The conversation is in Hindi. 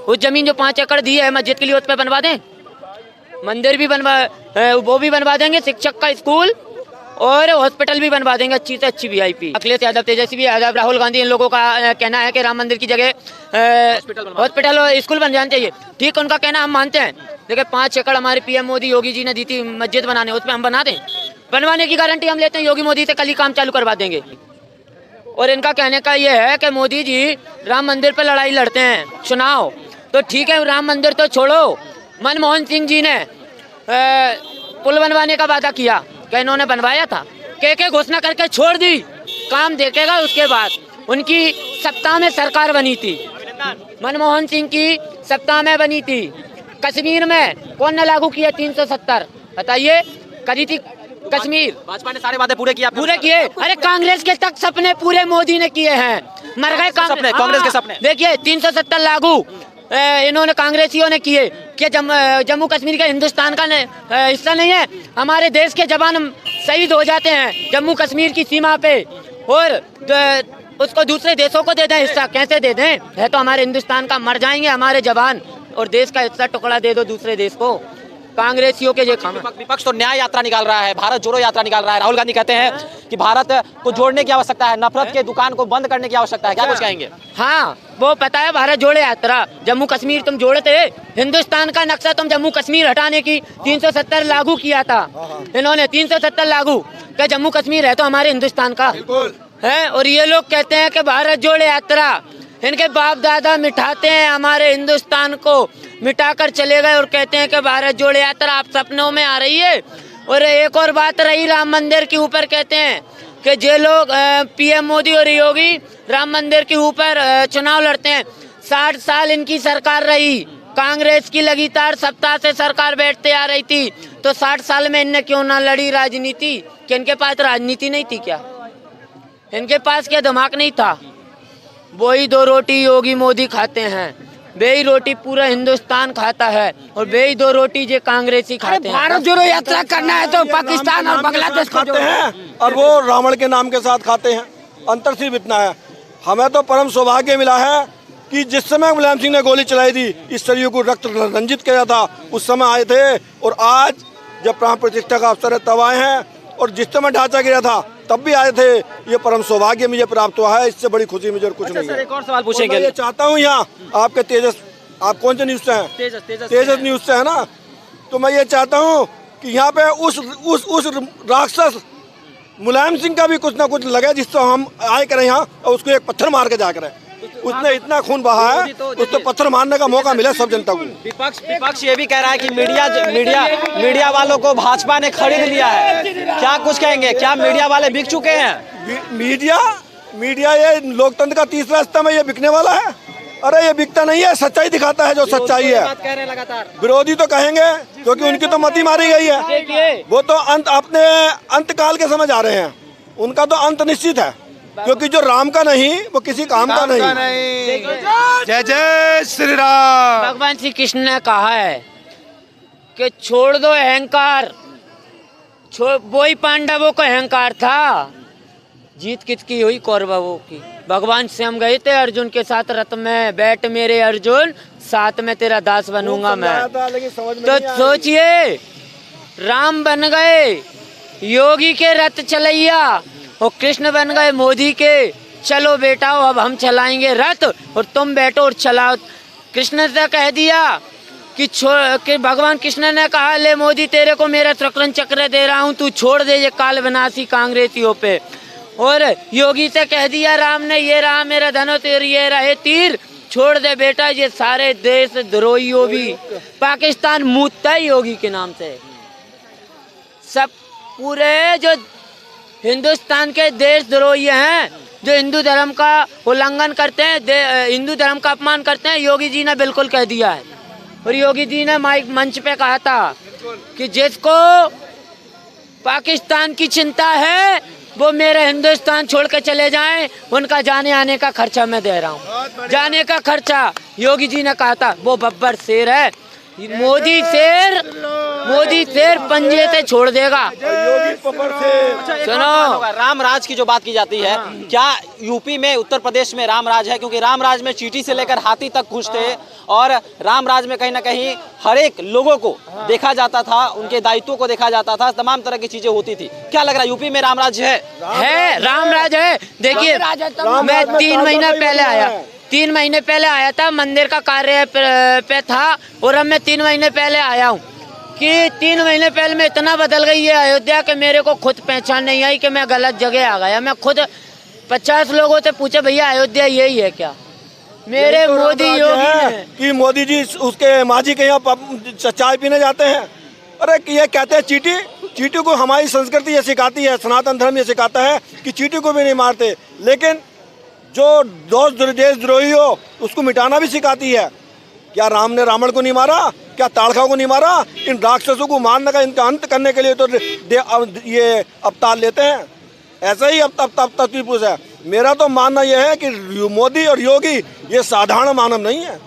उस जमीन जो 5 एकड़ दी है मस्जिद के लिए, उस पर बनवा दें, मंदिर भी बनवा, वो भी बनवा देंगे, शिक्षक का स्कूल और हॉस्पिटल भी बनवा देंगे, अच्छी से अच्छी VIP। अखिलेश यादव, तेजस्वी यादव, राहुल गांधी, इन लोगों का कहना है कि राम मंदिर की जगह हॉस्पिटल और स्कूल बन जाना चाहिए। ठीक, उनका कहना हम मानते हैं, देखिए 5 एकड़ हमारे PM मोदी योगी जी ने दी थी मस्जिद बनाने, उसमें हम बना दें, बनवाने की गारंटी हम लेते हैं, योगी मोदी से कल ही काम चालू करवा देंगे। और इनका कहने का ये है कि मोदी जी राम मंदिर पर लड़ाई लड़ते हैं, चुनाव तो ठीक है, राम मंदिर तो छोड़ो, मनमोहन सिंह जी ने पुल बनवाने का वादा किया, क्या इन्होंने बनवाया था? के घोषणा करके छोड़ दी, काम देखेगा उसके बाद। उनकी सत्ता में सरकार बनी थी, मनमोहन सिंह की सत्ता में बनी थी। कश्मीर में कौन ने लागू किया 370? बताइए, करी थी कश्मीर? भाजपा ने सारे वादे पूरे किए। अरे कांग्रेस के तक सपने पूरे मोदी ने किए हैं, मर गए कांग्रेस के सपने। देखिए 370 लागू इन्होंने कांग्रेसियों ने किए कि जम्मू कश्मीर का हिंदुस्तान का हिस्सा नहीं है। हमारे देश के जवान शहीद हो जाते हैं जम्मू कश्मीर की सीमा पे, और उसको दूसरे देशों को दे दें हिस्सा, कैसे दे दें? है तो हमारे हिंदुस्तान का, मर जाएंगे हमारे जवान, और देश का हिस्सा टुकड़ा दे दो दूसरे देश को। कांग्रेसियों के ये काम। विपक्ष तो न्याय यात्रा निकाल रहा है, भारत जोड़ो यात्रा निकाल रहा है। राहुल गांधी कहते हैं कि भारत को जोड़ने की आवश्यकता है, नफरत के दुकान को बंद करने की आवश्यकता है। क्या कुछ कहेंगे? हाँ, वो पता है, भारत जोड़े यात्रा, जम्मू कश्मीर तुम जोड़ते, हिंदुस्तान का नक्शा तुम जम्मू कश्मीर हटाने की 370 लागू किया था इन्होंने, 370 लागू। क्या जम्मू कश्मीर है तो हमारे हिंदुस्तान का है? और ये लोग कहते हैं कि भारत जोड़े यात्रा, इनके बाप दादा मिटाते हैं हमारे हिंदुस्तान को, मिटाकर चले गए, और कहते हैं कि भारत जोड़े यात्रा आप सपनों में आ रही है। और एक और बात रही राम मंदिर के ऊपर, कहते हैं कि जो लोग PM मोदी और योगी राम मंदिर के ऊपर चुनाव लड़ते हैं, 60 साल इनकी सरकार रही, कांग्रेस की लगातार सत्ता से सरकार बैठते आ रही थी, तो 60 साल में इनने क्यों ना लड़ी राजनीति? कि इनके पास राजनीति नहीं थी क्या? इनके पास क्या दिमाग नहीं था? वही 2 रोटी योगी मोदी खाते हैं, बेही रोटी पूरा हिंदुस्तान खाता है, और बेही 2 रोटी जो कांग्रेसी खाते हैं। भारत जोड़ो यात्रा करना है तो पाकिस्तान और बांग्लादेश खाते हैं, और वो रावण के नाम के साथ खाते हैं। अंतर सिर्फ इतना है, हमें तो परम सौभाग्य मिला है कि जिस समय मुलायम सिंह ने गोली चलाई थी, इस शरीर को रक्त रंजित किया था, उस समय आए थे, और आज जब प्राण प्रतिष्ठा का अवसर है तब आए हैं, और जिस समय ढांचा गिरा था तब भी आए थे। ये परम सौभाग्य मुझे प्राप्त हुआ है, इससे बड़ी खुशी मुझे और कुछ नहीं है। एक और सवाल पूछेंगे। मैं ये चाहता हूँ, यहाँ आपके तेजस, आप कौन से न्यूज़ से हैं? तेजस न्यूज़ से है ना, तो मैं ये चाहता हूँ कि यहाँ पे उस राक्षस मुलायम सिंह का भी कुछ ना कुछ लगे, जिससे हम आए करें यहाँ और उसको एक पत्थर मार के जा करें। उसने इतना खून बहा है, उसको पत्थर मारने का मौका मिला सब जनता को। विपक्ष ये भी कह रहा है कि मीडिया वालों को भाजपा ने खरीद लिया है, क्या कुछ कहेंगे? क्या मीडिया वाले बिक चुके हैं? मीडिया ये लोकतंत्र का तीसरा स्तंभ है, ये बिकने वाला है? अरे ये बिकता नहीं है, सच्चाई दिखाता है जो सच्चाई है। विरोधी तो कहेंगे क्योंकि उनकी तो मती मारी गई है, वो तो अपने अंतकाल के समझ आ रहे हैं, उनका तो अंत निश्चित है, क्योंकि जो राम का नहीं वो किसी काम का नहीं। जय जय श्री राम। भगवान श्री कृष्ण ने कहा है कि छोड़ दो अहंकार, वही पांडवों को अहंकार था, जीत किसकी हुई? कौरवों की। भगवान स्वयं गए थे अर्जुन के साथ रथ में, बैठ मेरे अर्जुन साथ में तेरा दास बनूंगा मैं। तो सोचिए, राम बन गए योगी के रथ चलैया, और कृष्ण बन गए मोदी के, चलो बेटा अब हम चलाएंगे रथ और तुम बैठो और चलाओ। कृष्ण से कह दिया कि भगवान कृष्ण ने कहा, ले मोदी तेरे को मेरा त्रिकरण चक्र दे रहा हूँ, तू छोड़ दे ये काल विनाशी कांग्रेसियों पे। और योगी से कह दिया राम ने, ये रहा मेरा धनुष, ये रहे तीर, छोड़ दे बेटा ये सारे देश द्रोहियों भी। पाकिस्तान मूतता है योगी के नाम से। सब पूरे जो हिंदुस्तान के देशद्रोही हैं, जो हिंदू धर्म का उल्लंघन करते हैं, हिंदू धर्म का अपमान करते हैं, योगी जी ने बिल्कुल कह दिया है। और योगी जी ने माइक मंच पे कहा था कि जिसको पाकिस्तान की चिंता है वो मेरे हिंदुस्तान छोड़ के चले जाएं, उनका जाने आने का खर्चा मैं दे रहा हूँ। जाने का खर्चा योगी जी ने कहा था। वो बब्बर शेर है, मोदी शेर पंजे से छोड़ देगा। योगी पकड़ से सुनो, राम राज की जो बात की जाती है, क्या यूपी में, उत्तर प्रदेश में राम राज है? क्योंकि राम राज में चींटी से लेकर हाथी तक खुश थे और राम राज में कहीं ना कहीं हर एक लोगों को देखा जाता था, उनके दायित्वों को देखा जाता था, तमाम तरह की चीजें होती थी। क्या लग रहा है यूपी में राम राज है? राम राज है। देखिए, मैं 3 महीने पहले आया था, मंदिर का कार्य पे था, और अब मैं 3 महीने पहले आया हूँ कि 3 महीने पहले में इतना बदल गई है अयोध्या कि मेरे को खुद पहचान नहीं आई कि मैं गलत जगह आ गया। मैं खुद 50 लोगों से पूछे, भैया अयोध्या यही है क्या? मेरे तो मोदी योगी कि मोदी जी उसके मांझी के यहाँ चाय पीने जाते हैं। अरे ये कहते हैं चींटी, चींटी को हमारी संस्कृति ये सिखाती है, सनातन धर्म ये सिखाता है कि चींटी को भी नहीं मारते, लेकिन जो देशद्रोही हो उसको मिटाना भी सिखाती है। क्या राम ने रावण को नहीं मारा? क्या ताड़का को नहीं मारा? इन राक्षसों को मारने का, इनका अंत करने के लिए तो ये अवतार लेते हैं। ऐसा ही अब है। मेरा तो मानना यह है कि मोदी और योगी ये साधारण मानव नहीं है।